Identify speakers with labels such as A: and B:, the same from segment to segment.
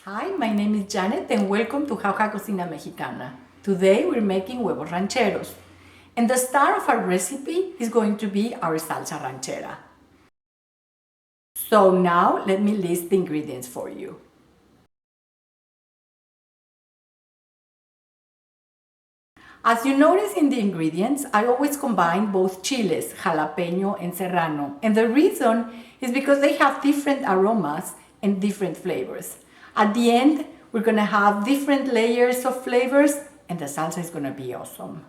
A: Hi, my name is Janet and welcome to jaujacocinamexicana. Today we're making huevos rancheros. And the star of our recipe is going to be our salsa ranchera. So now let me list the ingredients for you. As you notice in the ingredients, I always combine both chiles, jalapeno and serrano. And the reason is because they have different aromas and different flavors. At the end, we're gonna have different layers of flavors and the salsa is gonna be awesome.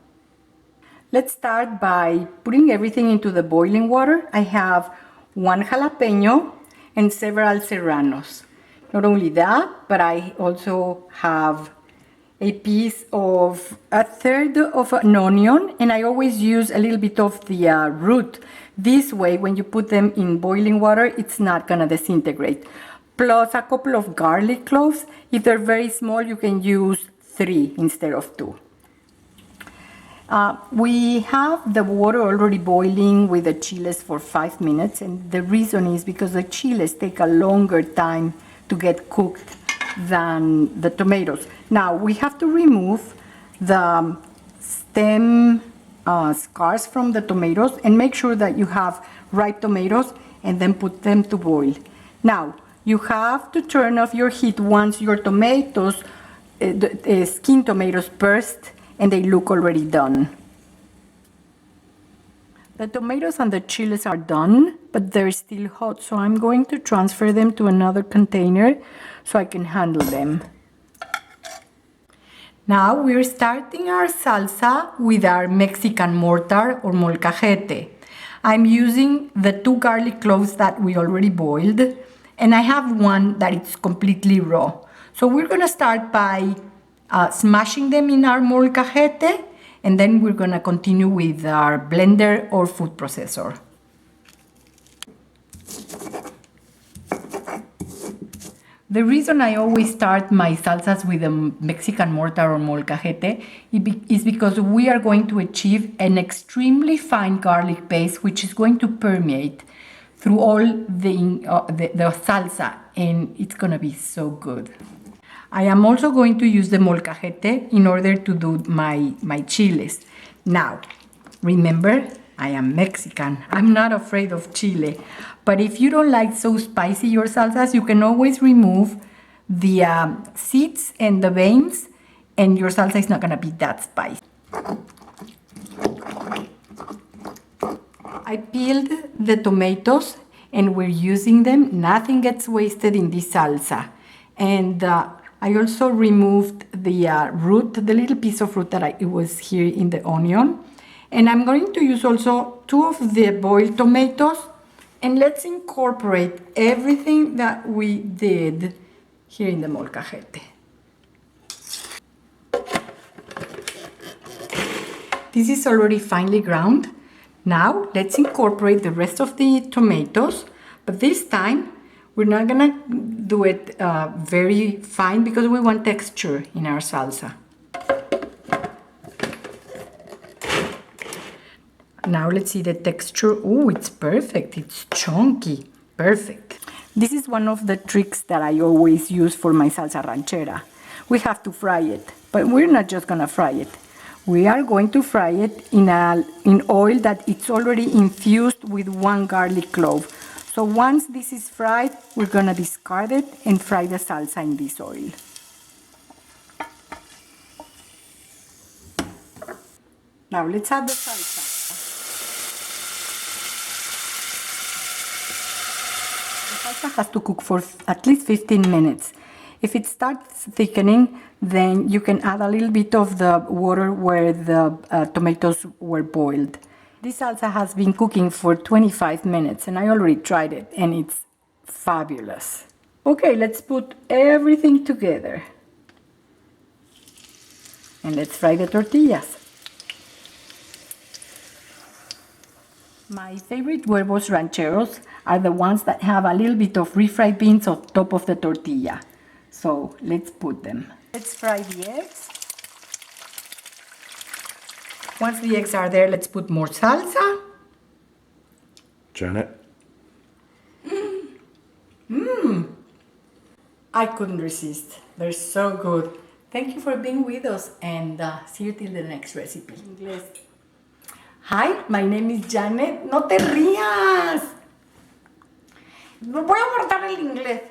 A: Let's start by putting everything into the boiling water. I have one jalapeno and several serranos. Not only that, but I also have a third of an onion, and I always use a little bit of the root. This way, when you put them in boiling water, it's not gonna disintegrate. Plus a couple of garlic cloves. If they're very small, you can use 3 instead of 2. We have the water already boiling with the chiles for 5 minutes, and the reason is because the chiles take a longer time to get cooked than the tomatoes. Now we have to remove the stem scars from the tomatoes and make sure that you have ripe tomatoes and then put them to boil. Now you have to turn off your heat once your tomatoes, skin tomatoes burst and they look already done. The tomatoes and the chiles are done, but they're still hot, so I'm going to transfer them to another container so I can handle them. Now we're starting our salsa with our Mexican mortar or molcajete. I'm using the 2 garlic cloves that we already boiled, and I have one that is completely raw. So we're gonna start by smashing them in our molcajete, and then we're gonna continue with our blender or food processor. The reason I always start my salsas with a Mexican mortar or molcajete is because we are going to achieve an extremely fine garlic paste which is going to permeate through all the salsa, and it's gonna be so good. I am also going to use the molcajete in order to do my chiles. Now, remember, I am Mexican. I'm not afraid of chile. But if you don't like so spicy your salsas, you can always remove the seeds and the veins, and your salsa is not gonna be that spicy. I peeled the tomatoes and we're using them. Nothing gets wasted in this salsa. And I also removed the root, the little piece of root that it was here in the onion. And I'm going to use also 2 of the boiled tomatoes. And let's incorporate everything that we did here in the molcajete. This is already finely ground. Now let's incorporate the rest of the tomatoes, but this time we're not gonna do it very fine because we want texture in our salsa. Now let's see the texture. Oh, it's perfect. It's chunky. Perfect. This is one of the tricks that I always use for my salsa ranchera. We have to fry it, but we're not just gonna fry it. We are going to fry it in oil that it's already infused with 1 garlic clove. So once this is fried, we're gonna discard it and fry the salsa in this oil. Now let's add the salsa. The salsa has to cook for at least 15 minutes. If it starts thickening, then you can add a little bit of the water where the tomatoes were boiled. This salsa has been cooking for 25 minutes and I already tried it and it's fabulous. Okay, let's put everything together. And let's fry the tortillas. My favorite huevos rancheros are the ones that have a little bit of refried beans on top of the tortilla. So let's put them. Let's fry the eggs. Once the eggs are there, let's put more salsa.
B: Janet?
A: I couldn't resist. They're so good. Thank you for being with us and see you till the next recipe. Inglés. Hi, my name is Janet. No te rías. No voy a guardar el inglés.